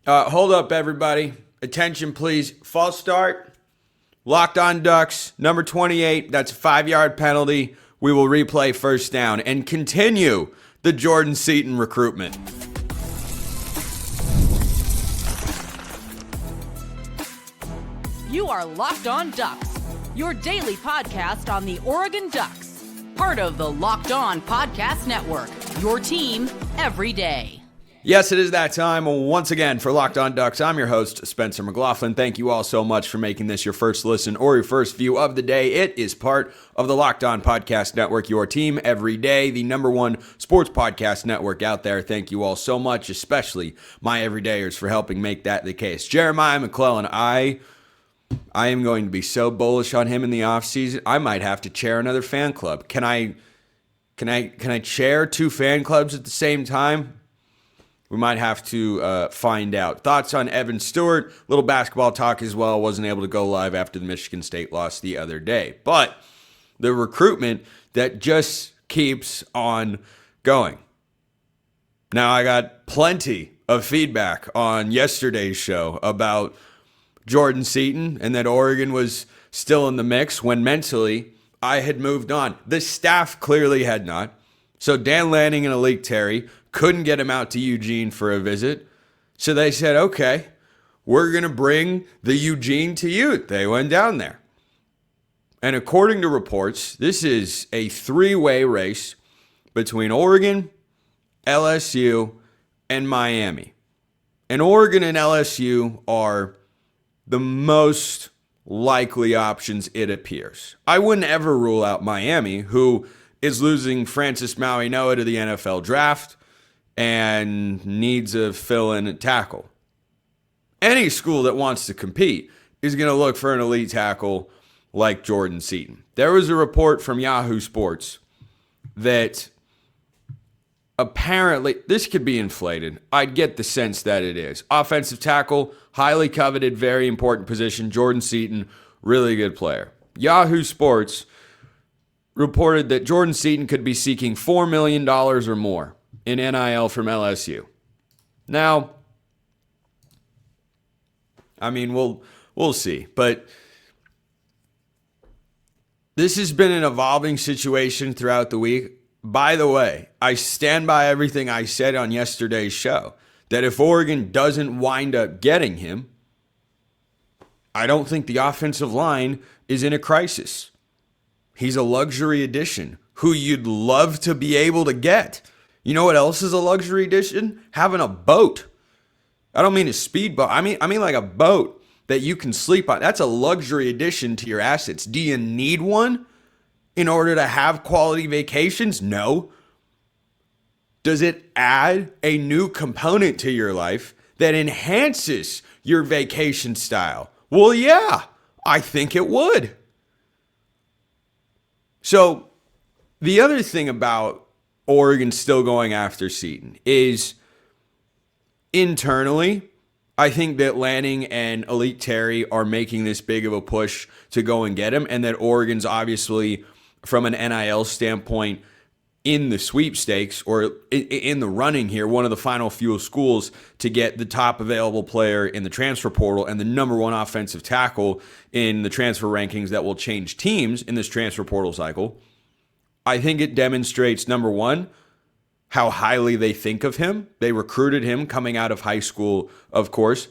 Hold up, everybody. Attention, please. False start. Locked on Ducks, number 28. That's a 5-yard penalty. We will replay first down and continue the Jordan Seaton recruitment. You are Locked On Ducks, your daily podcast on the Oregon Ducks. Part of the Locked On Podcast Network, your team every day. Yes, it is that time once again for Locked On Ducks. I'm your host, Spencer McLaughlin. Thank you all so much for making this your first listen or your first view of the day. It is part of the Locked On Podcast Network, your team every day, the number one sports podcast network out there. Thank you all so much, especially my everydayers, for helping make that the case. Jeremiah McClellan, I am going to be so bullish on him in the offseason. I might have to chair another fan club. Can I chair two fan clubs at the same time? We might have to find out. Thoughts on Evan Stewart, little basketball talk as well. Wasn't able to go live after the Michigan State loss the other day. But the recruitment that just keeps on going. Now, I got plenty of feedback on yesterday's show about Jordan Seaton and that Oregon was still in the mix when mentally I had moved on. The staff clearly had not. So Dan Lanning and Alik Terry couldn't get him out to Eugene for a visit. So they said, okay, we're going to bring the Eugene to you. They went down there. And according to reports, this is a three-way race between Oregon, LSU, and Miami. And Oregon and LSU are the most likely options, it appears. I wouldn't ever rule out Miami, who is losing Francis Maui-Noa to the NFL draft and needs a fill-in tackle. Any school that wants to compete is going to look for an elite tackle like Jordan Seaton. There was a report from Yahoo Sports that apparently, this could be inflated. I'd get the sense that it is. Offensive tackle, highly coveted, very important position. Jordan Seaton, really good player. Yahoo Sports reported that Jordan Seaton could be seeking $4 million or more in NIL from LSU. Now, I mean, we'll see. But this has been an evolving situation throughout the week. By the way, I stand by everything I said on yesterday's show, that if Oregon doesn't wind up getting him, I don't think the offensive line is in a crisis. He's a luxury addition who you'd love to be able to get. You know what else is a luxury addition? Having a boat. I don't mean a speedboat. I mean like a boat that you can sleep on. That's a luxury addition to your assets. Do you need one in order to have quality vacations? No. Does it add a new component to your life that enhances your vacation style? Well, yeah, I think it would. So the other thing about Oregon still going after Seaton is internally, I think that Lanning and Alik Terry are making this big of a push to go and get him, and that Oregon's obviously, from an NIL standpoint, in the sweepstakes or in the running here, one of the final few schools to get the top available player in the transfer portal and the number one offensive tackle in the transfer rankings that will change teams in this transfer portal cycle. I think it demonstrates, number one, how highly they think of him. They recruited him coming out of high school, of course.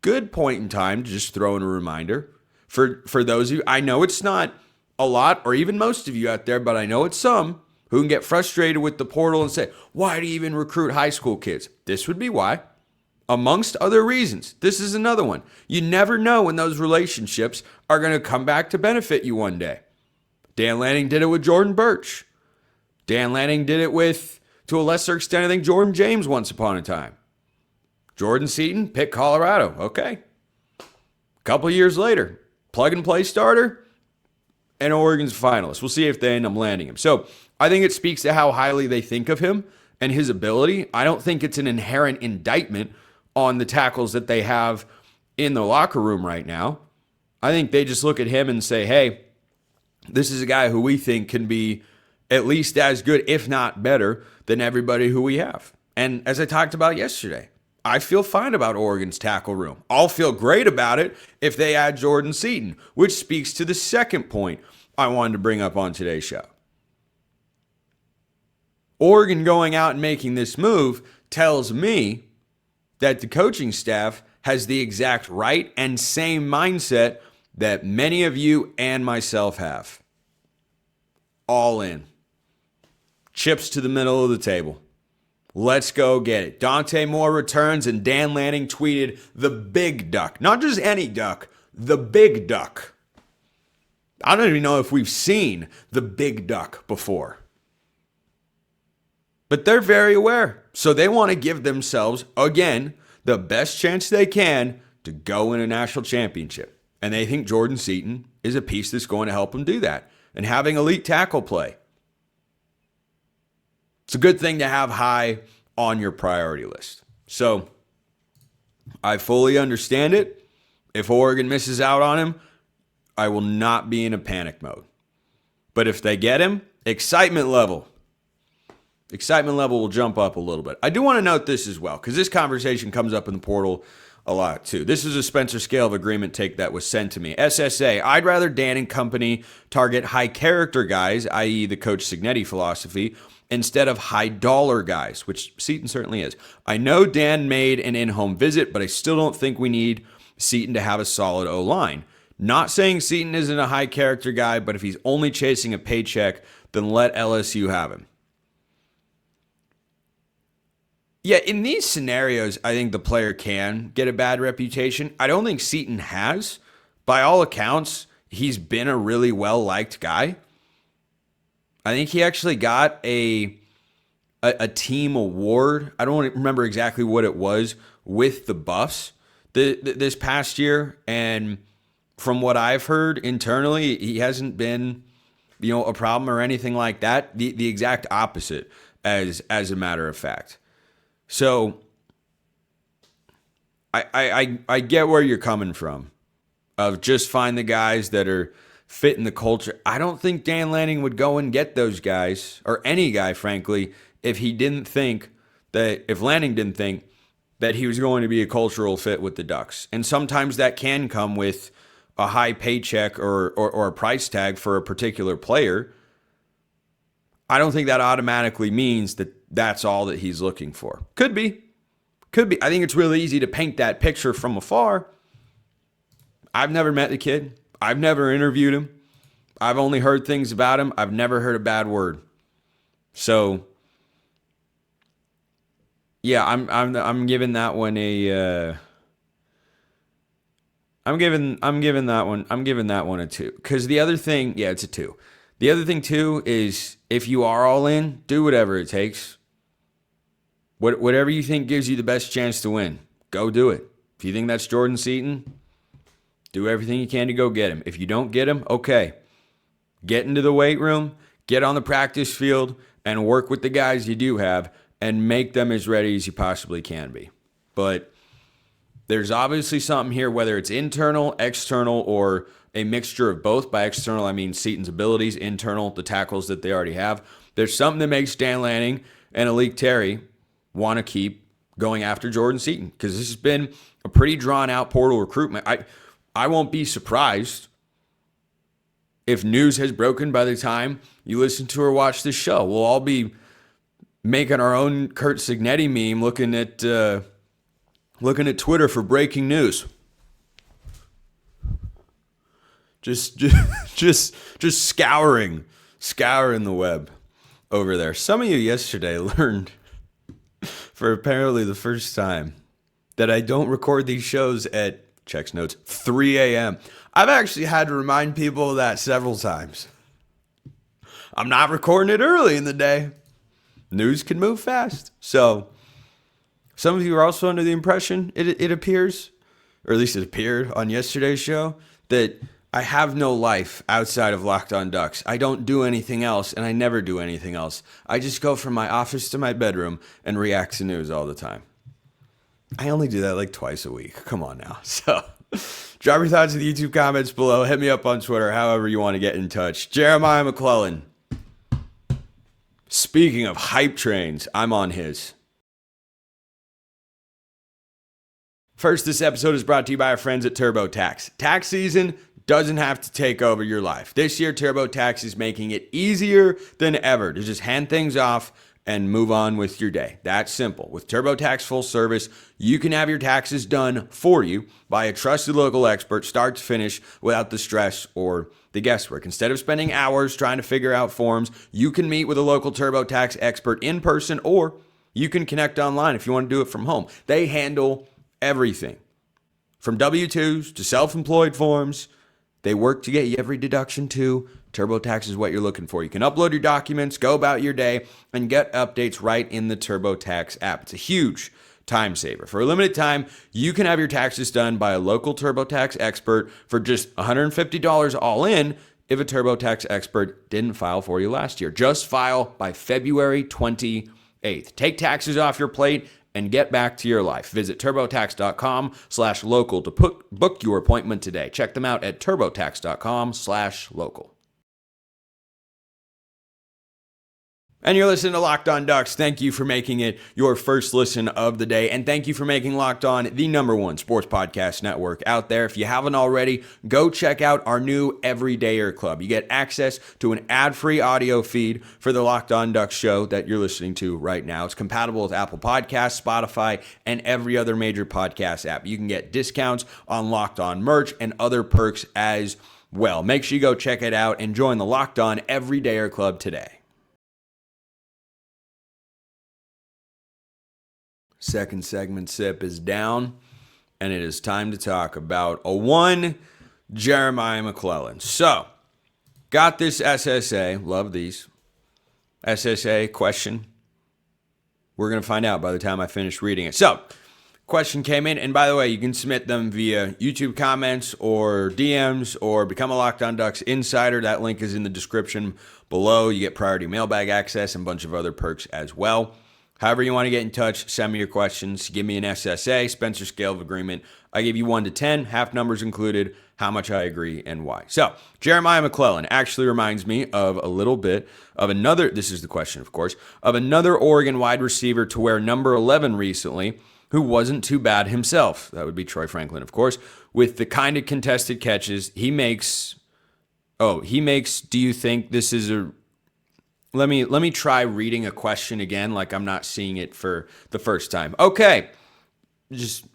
Good point in time to just throw in a reminder. For those of you, I know it's not a lot or even most of you out there, but I know it's some who can get frustrated with the portal and say, why do you even recruit high school kids? This would be why. Amongst other reasons. This is another one. You never know when those relationships are going to come back to benefit you one day. Dan Lanning did it with Jordan Birch. Dan Lanning did it with, to a lesser extent, I think Jordan James once upon a time. Jordan Seaton, Pitt, Colorado. Okay. A couple years later, plug and play starter, and Oregon's finalist. We'll see if they end up landing him. So I think it speaks to how highly they think of him and his ability. I don't think it's an inherent indictment on the tackles that they have in the locker room right now. I think they just look at him and say, hey, this is a guy who we think can be at least as good, if not better, than everybody who we have. And as I talked about yesterday, I feel fine about Oregon's tackle room. I'll feel great about it if they add Jordan Seaton, which speaks to the second point I wanted to bring up on today's show. Oregon going out and making this move tells me that the coaching staff has the exact right and same mindset that many of you and myself have. All in. Chips to the middle of the table. Let's go get it. Dante Moore returns, and Dan Lanning tweeted the big duck. Not just any duck, the big duck. I don't even know if we've seen the big duck before. But they're very aware. So they want to give themselves, again, the best chance they can to go in a national championship. And they think Jordan Seaton is a piece that's going to help them do that. And having elite tackle play. It's a good thing to have high on your priority list. So I fully understand it. If Oregon misses out on him, I will not be in a panic mode. But if they get him, excitement level will jump up a little bit. I do want to note this as well, because this conversation comes up in the portal a lot too. This is a Spencer scale of agreement take that was sent to me. SSA, I'd rather Dan and company target high character guys, i.e. the Coach Signetti philosophy, instead of high dollar guys, which Seaton certainly is. I know Dan made an in-home visit, but I still don't think we need Seaton to have a solid O-line. Not saying Seaton isn't a high character guy, but if he's only chasing a paycheck, then let LSU have him. Yeah, in these scenarios, I think the player can get a bad reputation. I don't think Seaton has. By all accounts, he's been a really well-liked guy. I think he actually got a team award. I don't remember exactly what it was with the Buffs this past year. And from what I've heard internally, he hasn't been, a problem or anything like that. The exact opposite, as a matter of fact. So I get where you're coming from, of just find the guys that are fit in the culture. I don't think Dan Lanning would go and get those guys, or any guy, frankly, if Lanning didn't think that he was going to be a cultural fit with the Ducks. And sometimes that can come with a high paycheck or a price tag for a particular player. I don't think that automatically means that that's all that he's looking for. Could be. I think it's really easy to paint that picture from afar. I've never met the kid. I've never interviewed him. I've only heard things about him. I've never heard a bad word. So, yeah, I'm giving that one a. I'm giving that one a 2. Because the other thing, yeah, it's a 2. The other thing too is if you are all in, do whatever it takes. Whatever you think gives you the best chance to win, go do it. If you think that's Jordan Seaton, do everything you can to go get him. If you don't get him, okay. Get into the weight room, get on the practice field, and work with the guys you do have and make them as ready as you possibly can be. But there's obviously something here, whether it's internal, external, or a mixture of both. By external, I mean Seaton's abilities, internal, the tackles that they already have. There's something that makes Dan Lanning and Alik Terry want to keep going after Jordan Seaton, because this has been a pretty drawn-out portal recruitment. I won't be surprised if news has broken by the time you listen to or watch this show. We'll all be making our own Kurt Signetti meme, looking at Twitter for breaking news. Just scouring the web over there. Some of you yesterday learned, for apparently the first time, that I don't record these shows at, checks notes, 3 a.m. I've actually had to remind people of that several times. I'm not recording it early in the day. News can move fast. So some of you are also under the impression, it appears, or at least it appeared on yesterday's show, that I have no life outside of Locked On Ducks. I don't do anything else, and I never do anything else. I just go from my office to my bedroom and react to news all the time. I only do that like twice a week. Come on now. So drop your thoughts in the YouTube comments below. Hit me up on Twitter, however you want to get in touch. Jeremiah McClellan. Speaking of hype trains, I'm on his. First, this episode is brought to you by our friends at TurboTax. Tax season doesn't have to take over your life. This year, TurboTax is making it easier than ever to just hand things off and move on with your day. That's simple. With TurboTax Full Service, you can have your taxes done for you by a trusted local expert, start to finish, without the stress or the guesswork. Instead of spending hours trying to figure out forms, you can meet with a local TurboTax expert in person, or you can connect online if you want to do it from home. They handle everything from W-2s to self-employed forms. They work to get you every deduction too. TurboTax is what you're looking for. You can upload your documents, go about your day, and get updates right in the TurboTax app. It's a huge time saver. For a limited time, you can have your taxes done by a local TurboTax expert for just $150 all in if a TurboTax expert didn't file for you last year. Just file by February 28th. Take taxes off your plate and get back to your life. Visit TurboTax.com/local to book your appointment today. Check them out at TurboTax.com/local. And you're listening to Locked On Ducks. Thank you for making it your first listen of the day. And thank you for making Locked On the #1 sports podcast network out there. If you haven't already, go check out our new Everydayer Club. You get access to an ad-free audio feed for the Locked On Ducks show that you're listening to right now. It's compatible with Apple Podcasts, Spotify, and every other major podcast app. You can get discounts on Locked On merch and other perks as well. Make sure you go check it out and join the Locked On Everydayer Club today. Second segment sip is down, and it is time to talk about WR Jeremiah McClellan. So, got this SSA, love these, SSA question. We're going to find out by the time I finish reading it. So, question came in, and by the way, you can submit them via YouTube comments or DMs or become a Locked On Ducks insider. That link is in the description below. You get priority mailbag access and a bunch of other perks as well. However you want to get in touch, send me your questions. Give me an SSA, Spencer Scale of Agreement. I give you 1 to 10, half numbers included, how much I agree and why. So, Jeremiah McClellan actually reminds me of a little bit of another, this is the question, of course, of another Oregon wide receiver to wear number 11 recently, who wasn't too bad himself. That would be Troy Franklin, of course, with the kind of contested catches he makes. Do you think this is a... Let me try reading a question again like I'm not seeing it for the first time. Okay, just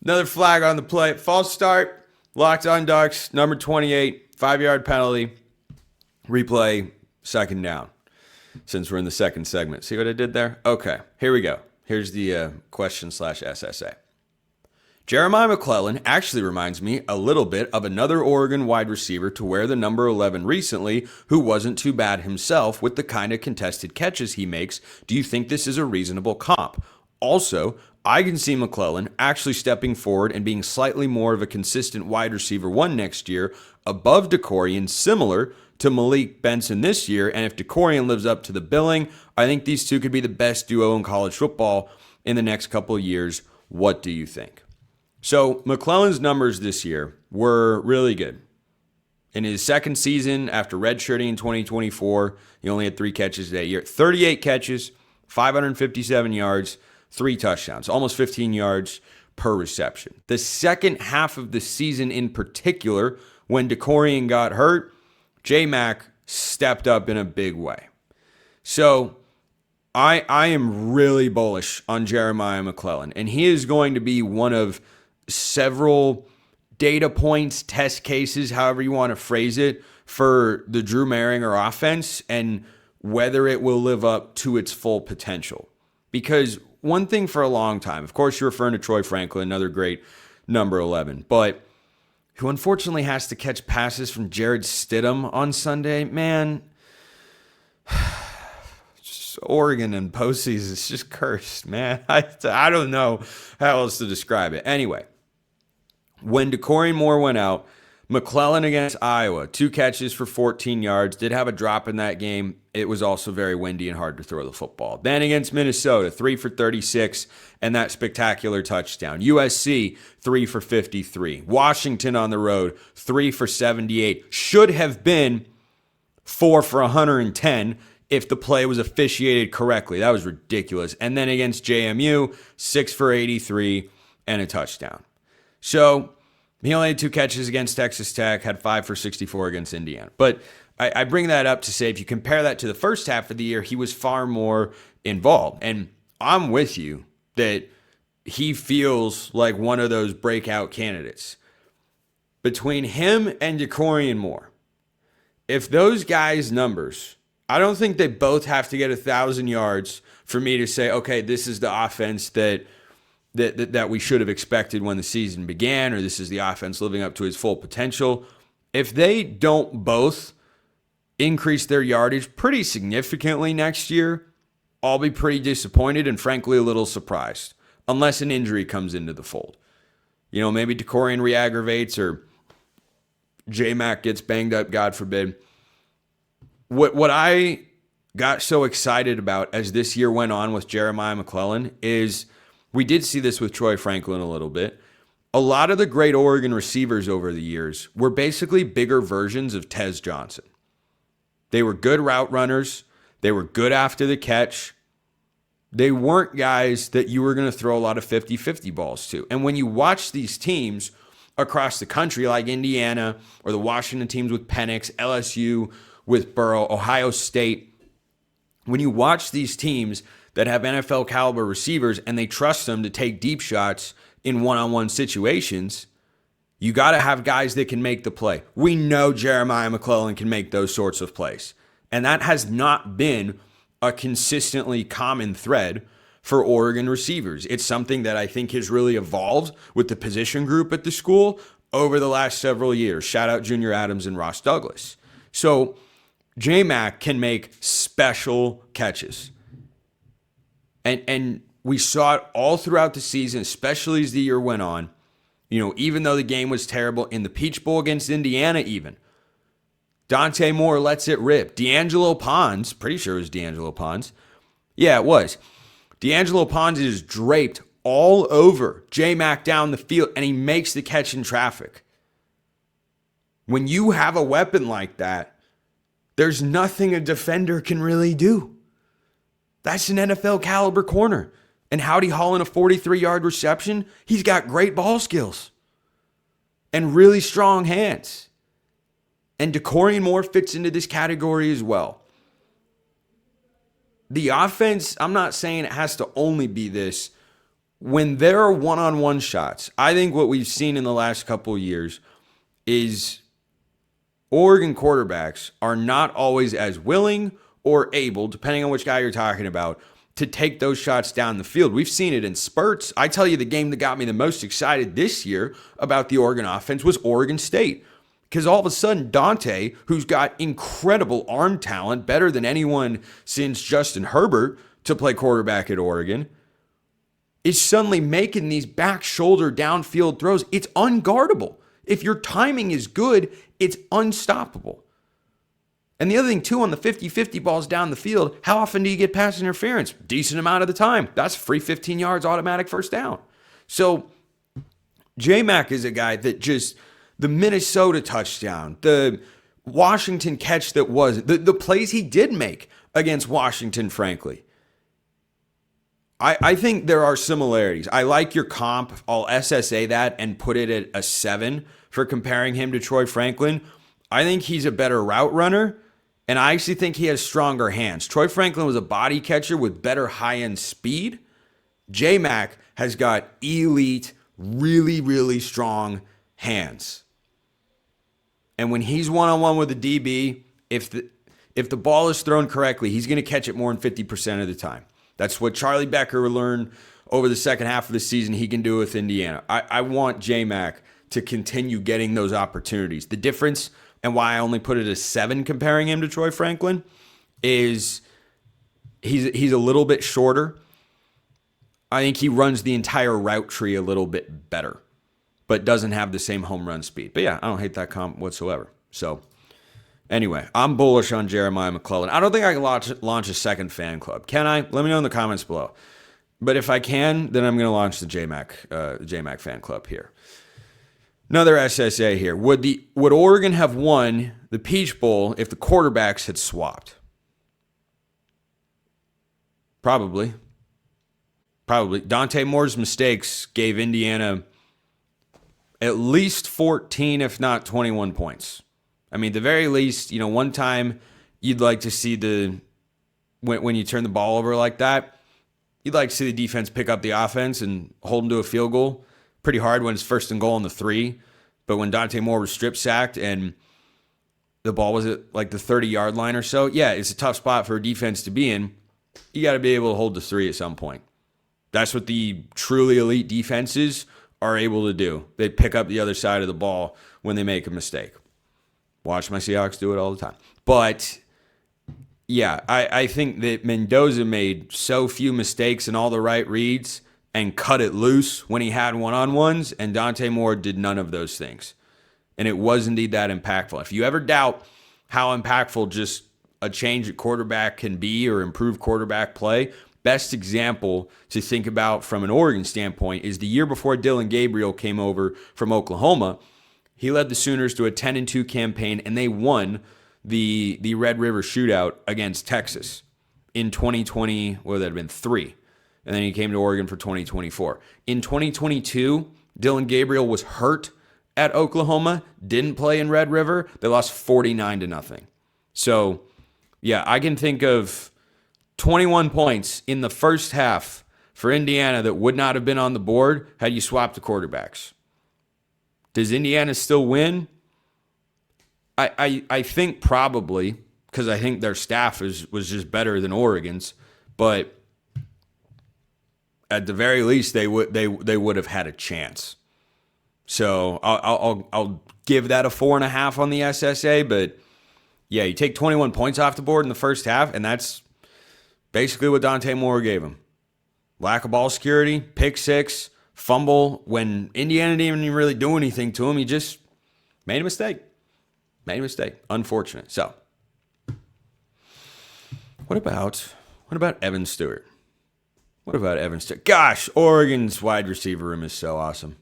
another flag on the play. False start, Locked On Ducks, number 28, 5-yard penalty, replay, second down, since we're in the second segment. See what I did there? Okay, here we go. Here's the question/SSA. Jeremiah McClellan actually reminds me a little bit of another Oregon wide receiver to wear the number 11 recently who wasn't too bad himself with the kind of contested catches he makes. Do you think this is a reasonable comp? Also, I can see McClellan actually stepping forward and being slightly more of a consistent wide receiver 1 next year, above DeCorian, similar to Malik Benson this year. And if DeCorian lives up to the billing, I think these two could be the best duo in college football in the next couple of years. What do you think? So McClellan's numbers this year were really good. In his second season after redshirting in 2024, he only had 3 catches that year. 38 catches, 557 yards, 3 touchdowns, almost 15 yards per reception. The second half of the season in particular, when DeCorian got hurt, J-Mac stepped up in a big way. So I am really bullish on Jeremiah McClellan, and he is going to be one of several data points, test cases, however you want to phrase it, for the Drew Maringer offense and whether it will live up to its full potential. Because one thing for a long time, of course, you're referring to Troy Franklin, another great number 11, but who unfortunately has to catch passes from Jared Stidham on Sunday. Man, Oregon and postseason is just cursed, man. I don't know how else to describe it. Anyway, when DeCorian Moore went out, McClellan against Iowa, 2 catches for 14 yards, did have a drop in that game. It was also very windy and hard to throw the football. Then against Minnesota, 3 for 36, and that spectacular touchdown. USC, 3 for 53. Washington on the road, 3 for 78. Should have been 4 for 110 if the play was officiated correctly. That was ridiculous. And then against JMU, 6 for 83 and a touchdown. So he only had 2 catches against Texas Tech, had 5 for 64 against Indiana. But I bring that up to say, if you compare that to the first half of the year, he was far more involved. And I'm with you that he feels like one of those breakout candidates. Between him and Decorian Moore, if those guys' numbers, I don't think they both have to get 1,000 yards for me to say, okay, this is the offense that we should have expected when the season began, or this is the offense living up to its full potential. If they don't both increase their yardage pretty significantly next year, I'll be pretty disappointed and frankly a little surprised, unless an injury comes into the fold. You know, maybe Decorian re-aggravates or J-Mac gets banged up, God forbid. What I got so excited about as this year went on with Jeremiah McClellan is we did see this with Troy Franklin a little bit. A lot of the great Oregon receivers over the years were basically bigger versions of Tez Johnson. They were good route runners. They were good after the catch. They weren't guys that you were going to throw a lot of 50-50 balls to. And when you watch these teams across the country, like Indiana or the Washington teams with Penix, LSU with Burrow, Ohio State, when you watch these teams that have NFL caliber receivers and they trust them to take deep shots in one-on-one situations, you got to have guys that can make the play. We know Jeremiah McClellan can make those sorts of plays. And that has not been a consistently common thread for Oregon receivers. It's something that I think has really evolved with the position group at the school over the last several years. Shout out Junior Adams and Ross Douglas. So J-Mac can make special catches. And we saw it all throughout the season, especially as the year went on. You know, even though the game was terrible, in the Peach Bowl against Indiana even, Dante Moore lets it rip. D'Angelo Pons, pretty sure it was D'Angelo Pons. Yeah, it was. D'Angelo Pons is draped all over J-Mac down the field, and he makes the catch in traffic. When you have a weapon like that, there's nothing a defender can really do. That's an NFL caliber corner. And Howdy Hall in a 43-yard reception, he's got great ball skills and really strong hands. And Decorian Moore fits into this category as well. The offense, I'm not saying it has to only be this. When there are one-on-one shots, I think what we've seen in the last couple of years is Oregon quarterbacks are not always as willing or able, depending on which guy you're talking about, to take those shots down the field. We've seen it in spurts. I tell you, the game that got me the most excited this year about the Oregon offense was Oregon State. Because all of a sudden, Dante, who's got incredible arm talent, better than anyone since Justin Herbert to play quarterback at Oregon, is suddenly making these back shoulder downfield throws. It's unguardable. If your timing is good, it's unstoppable. And the other thing, too, on the 50-50 balls down the field, how often do you get pass interference? Decent amount of the time. That's free 15 yards, automatic first down. So J-Mac is a guy that just, the Minnesota touchdown, the Washington catch that was, the plays he did make against Washington, frankly. I think there are similarities. I like your comp. I'll SSA that and put it at a 7 for comparing him to Troy Franklin. I think he's a better route runner, and I actually think he has stronger hands. Troy Franklin was a body catcher with better high-end speed. J-Mac has got elite, really, really strong hands. And when he's one-on-one with a DB, if the ball is thrown correctly, he's going to catch it more than 50% of the time. That's what Charlie Becker learned over the second half of the season he can do with Indiana. I want J-Mac to continue getting those opportunities. The difference, and why I only put it as 7 comparing him to Troy Franklin, is he's a little bit shorter. I think he runs the entire route tree a little bit better, but doesn't have the same home run speed. But yeah, I don't hate that comp whatsoever. So anyway, I'm bullish on Jeremiah McClellan. I don't think I can launch a second fan club. Can I? Let me know in the comments below. But if I can, then I'm going to launch the J-Mac fan club here. Another SSA here. Would Oregon have won the Peach Bowl if the quarterbacks had swapped? Probably. probably Dante Moore's mistakes gave Indiana at least 14, if not 21 points. I mean, the very least, one time you'd like to see when you turn the ball over like that, you'd like to see the defense pick up the offense and hold them to a field goal. Pretty hard when it's 1st and goal on the 3. But when Dante Moore was strip sacked and the ball was at like the 30-yard line or so, yeah, it's a tough spot for a defense to be in. You got to be able to hold the 3 at some point. That's what the truly elite defenses are able to do. They pick up the other side of the ball when they make a mistake. Watch my Seahawks do it all the time. But yeah, I think that Mendoza made so few mistakes and all the right reads and cut it loose when he had one-on-ones, and Dante Moore did none of those things. And it was indeed that impactful. If you ever doubt how impactful just a change at quarterback can be or improve quarterback play, best example to think about from an Oregon standpoint is the year before Dylan Gabriel came over from Oklahoma. He led the Sooners to a 10-2 campaign, and they won the Red River Shootout against Texas in 2020. What would that have been? 3. And then he came to Oregon for 2024. In 2022, Dylan Gabriel was hurt at Oklahoma, didn't play in Red River. They lost 49-0. So, yeah, I can think of 21 points in the first half for Indiana that would not have been on the board had you swapped the quarterbacks. Does Indiana still win? I think probably, because I think their staff was just better than Oregon's, but at the very least they would have had a chance. So I'll give that a 4.5 on the SSA, but yeah, you take 21 points off the board in the first half, and that's basically what Dante Moore gave him. Lack of ball security, pick 6, fumble when Indiana didn't even really do anything to him. He just made a mistake. Unfortunate. So, what about Evan Stewart? Gosh, Oregon's wide receiver room is so awesome.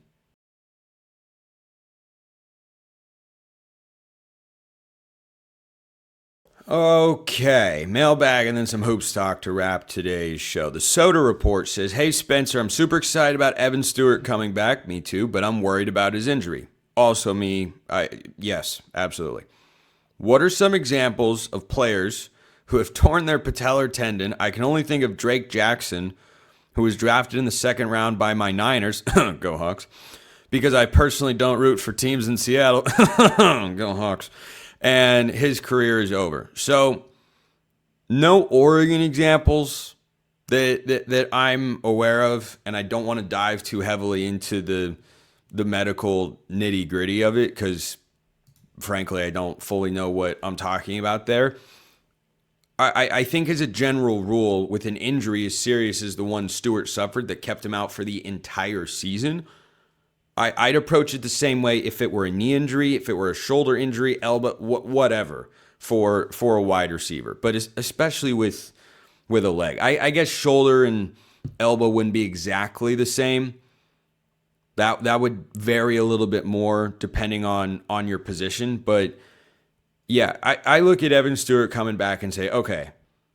Okay, mailbag and then some hoops talk to wrap today's show. The Soda Report says, "Hey Spencer, I'm super excited about Evan Stewart coming back. Me too, but I'm worried about his injury." Also me, yes, absolutely. What are some examples of players who have torn their patellar tendon? I can only think of Drake Jackson, who was drafted in the 2nd round by my Niners. Go Hawks. Because I personally don't root for teams in Seattle. Go Hawks. And his career is over. So, no Oregon examples that I'm aware of, and I don't want to dive too heavily into the medical nitty-gritty of it because, frankly, I don't fully know what I'm talking about there. I think as a general rule, with an injury as serious as the one Stewart suffered that kept him out for the entire season, I'd approach it the same way if it were a knee injury, if it were a shoulder injury, elbow, whatever, for a wide receiver. But especially with a leg. I guess shoulder and elbow wouldn't be exactly the same. That would vary a little bit more depending on your position. But yeah, I look at Evan Stewart coming back and say, okay,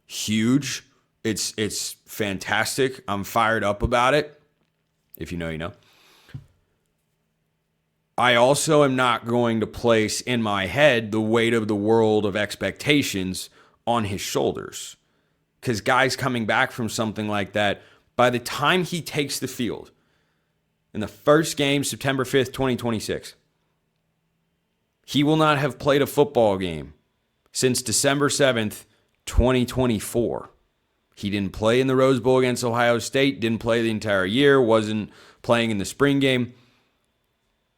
huge. It's fantastic. I'm fired up about it. If you know, you know. I also am not going to place in my head the weight of the world of expectations on his shoulders. Because guys coming back from something like that, by the time he takes the field, in the first game, September 5th, 2026, he will not have played a football game since December 7th, 2024. He didn't play in the Rose Bowl against Ohio State, didn't play the entire year, wasn't playing in the spring game.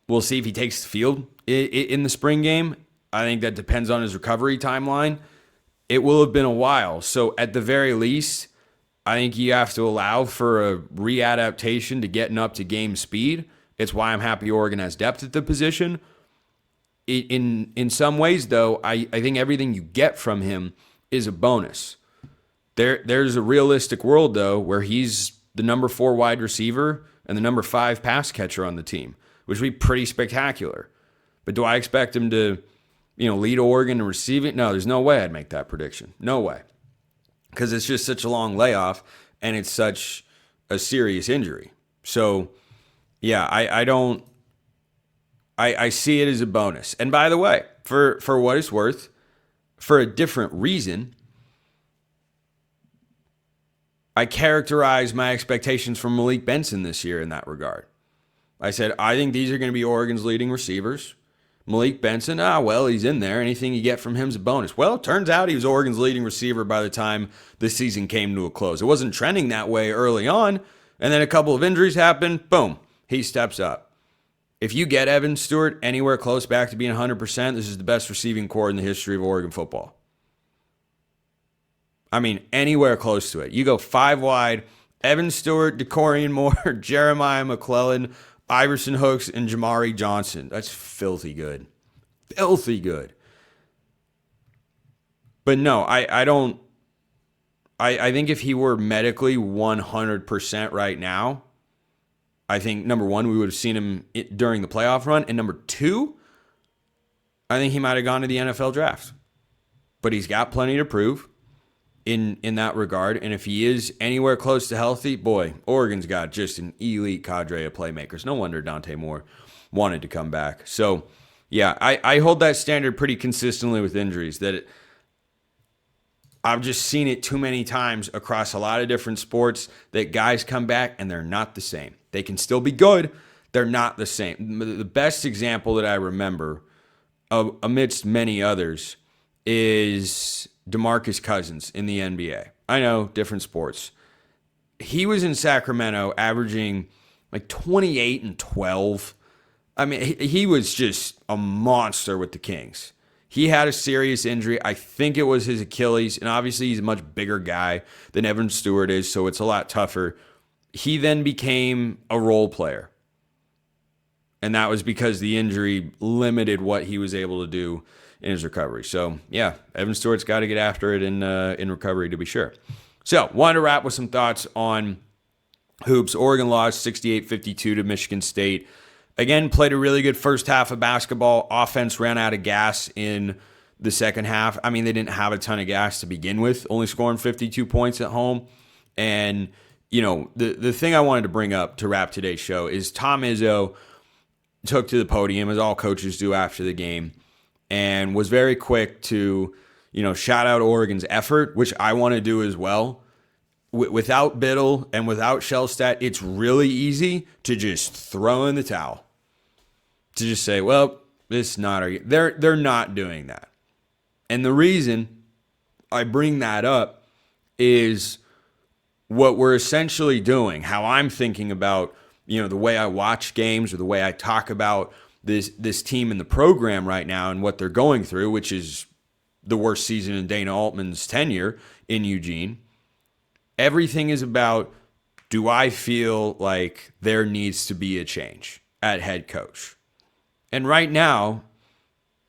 We'll see if he takes the field in the spring game. I think that depends on his recovery timeline. It will have been a while. So at the very least, I think you have to allow for a readaptation to getting up to game speed. It's why I'm happy Oregon has depth at the position. In some ways, though, I think everything you get from him is a bonus. There's a realistic world, though, where he's the number 4 wide receiver and the number 5 pass catcher on the team, which would be pretty spectacular. But do I expect him to, lead Oregon and receive it? No, there's no way I'd make that prediction. No way. Because it's just such a long layoff, and it's such a serious injury. So, yeah, I see it as a bonus. And by the way, for what it's worth, for a different reason, I characterize my expectations from Malik Benson this year in that regard. I said, I think these are going to be Oregon's leading receivers. Malik Benson, well, he's in there. Anything you get from him is a bonus. Well, it turns out he was Oregon's leading receiver by the time the season came to a close. It wasn't trending that way early on, and then a couple of injuries happened. Boom, he steps up. If you get Evan Stewart anywhere close back to being 100%, this is the best receiving core in the history of Oregon football. I mean, anywhere close to it. You go 5 wide, Evan Stewart, Dacorian Moore, Jeremiah McClellan, Iverson Hooks, and Jamari Johnson. That's filthy good. Filthy good. But no, I don't. I think if he were medically 100% right now, I think, number one, we would have seen him during the playoff run. And number two, I think he might have gone to the NFL draft. But he's got plenty to prove in that regard. And if he is anywhere close to healthy, boy, Oregon's got just an elite cadre of playmakers. No wonder Dante Moore wanted to come back. So, yeah, I hold that standard pretty consistently with injuries. I've just seen it too many times across a lot of different sports that guys come back and they're not the same. They can still be good. They're not the same. The best example that I remember, amidst many others, is DeMarcus Cousins in the NBA. I know, different sports. He was in Sacramento averaging like 28 and 12. I mean, he was just a monster with the Kings. He had a serious injury. I think it was his Achilles, and obviously he's a much bigger guy than Evan Stewart is, so it's a lot tougher. He then became a role player, and that was because the injury limited what he was able to do in his recovery. So, yeah, Evan Stewart's got to get after it in recovery to be sure. So, wanted to wrap with some thoughts on hoops. Oregon lost 68-52 to Michigan State. Again, played a really good first half of basketball. Offense ran out of gas in the second half. I mean, they didn't have a ton of gas to begin with, only scoring 52 points at home. And, you know, the thing I wanted to bring up to wrap today's show is Tom Izzo took to the podium, as all coaches do after the game, and was very quick to, you know, shout out Oregon's effort, which I want to do as well. Without Biddle and without Shellstat, it's really easy to just throw in the towel. To just say, well, this is not our... They're not doing that. And the reason I bring that up is what we're essentially doing, how I'm thinking about, you know, the way I watch games or the way I talk about this team in the program right now and what they're going through, which is the worst season in Dana Altman's tenure in Eugene. Everything is about, do I feel like there needs to be a change at head coach? And right now,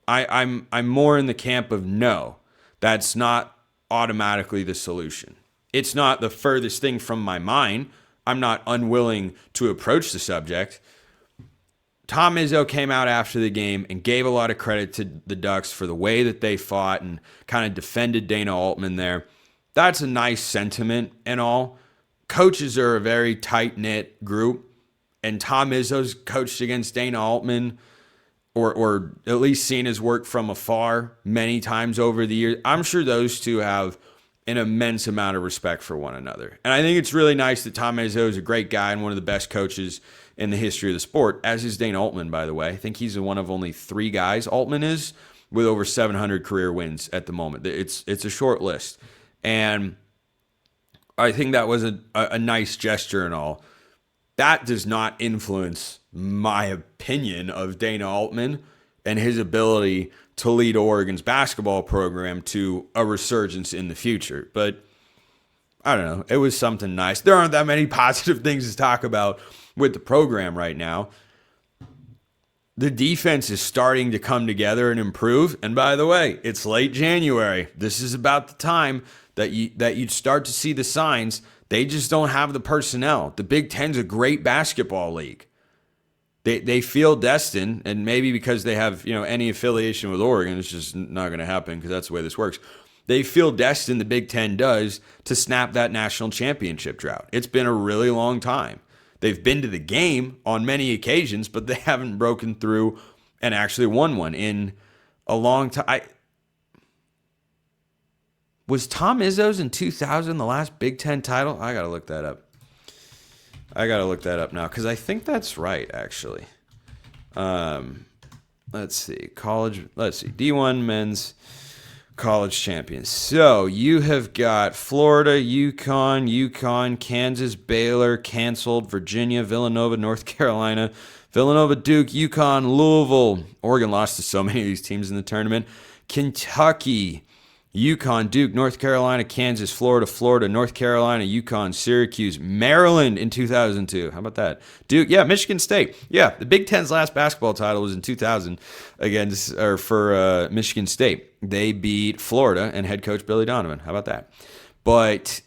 I'm more in the camp of no. That's not automatically the solution. It's not the furthest thing from my mind. I'm not unwilling to approach the subject. Tom Izzo came out after the game and gave a lot of credit to the Ducks for the way that they fought and kind of defended Dana Altman there. That's a nice sentiment and all. Coaches are a very tight-knit group, and Tom Izzo's coached against Dana Altman, or at least seen his work from afar many times over the years. I'm sure those two have an immense amount of respect for one another. And I think it's really nice that Tom Izzo is a great guy and one of the best coaches in the history of the sport, as is Dana Altman, by the way. I think he's one of only 3 guys, Altman is, with over 700 career wins at the moment. It's a short list. And I think that was a nice gesture and all. That does not influence my opinion of Dana Altman and his ability to lead Oregon's basketball program to a resurgence in the future. But I don't know. It was something nice. There aren't that many positive things to talk about with the program right now. The defense is starting to come together and improve. And by the way, it's late January. This is about the time that you'd start to see the signs. They just don't have the personnel. The Big Ten's a great basketball league. They feel destined, and maybe because they have, you know, any affiliation with Oregon, it's just not going to happen because that's the way this works. they feel destined, the Big Ten does, to snap that national championship drought. It's been a really long time. They've been to the game on many occasions, but they haven't broken through and actually won one in a long time. Was Tom Izzo's in 2000 the last Big Ten title? I got to look that up. Now because I think that's right, actually. Let's see. D1 men's college champions. So you have got Florida, UConn, Kansas, Baylor, canceled, Virginia, Villanova, North Carolina, Villanova, Duke, UConn, Louisville. Oregon lost to so many of these teams in the tournament. Kentucky, UConn, Duke, North Carolina, Kansas, Florida, North Carolina, UConn, Syracuse, Maryland in 2002. How about that? Duke, yeah, Michigan State. Yeah, the Big Ten's last basketball title was in 2000 for Michigan State. They beat Florida and head coach Billy Donovan. How about that? But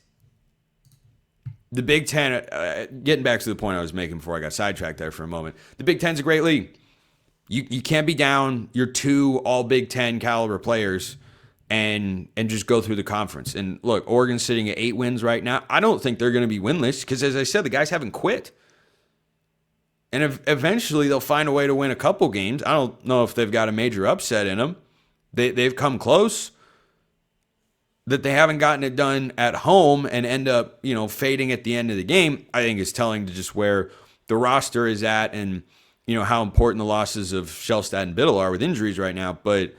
the Big Ten, getting back to the point I was making before I got sidetracked there for a moment, the Big Ten's a great league. You can't be down your 2 all Big Ten caliber players and just go through the conference. And look, Oregon's sitting at 8 wins right now. I don't think they're going to be winless because, as I said, the guys haven't quit. And eventually they'll find a way to win a couple games. I don't know if they've got a major upset in them. They've come close. That they haven't gotten it done at home and end up, fading at the end of the game, I think is telling to just where the roster is at and, how important the losses of Shellstad and Biddle are with injuries right now. But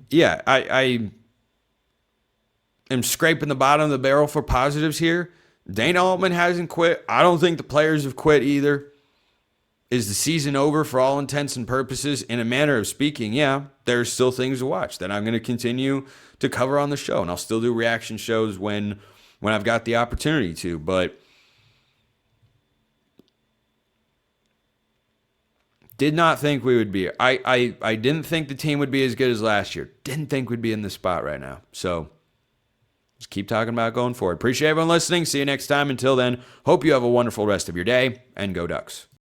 yeah, I am scraping the bottom of the barrel for positives here. Dana Altman hasn't quit. I don't think the players have quit either. Is the season over for all intents and purposes? In a manner of speaking, yeah, there's still things to watch that I'm going to continue to cover on the show, and I'll still do reaction shows when I've got the opportunity to. But did not think we would be. I didn't think the team would be as good as last year. Didn't think we'd be in this spot right now. So just keep talking about going forward. Appreciate everyone listening. See you next time. Until then, hope you have a wonderful rest of your day, and go Ducks.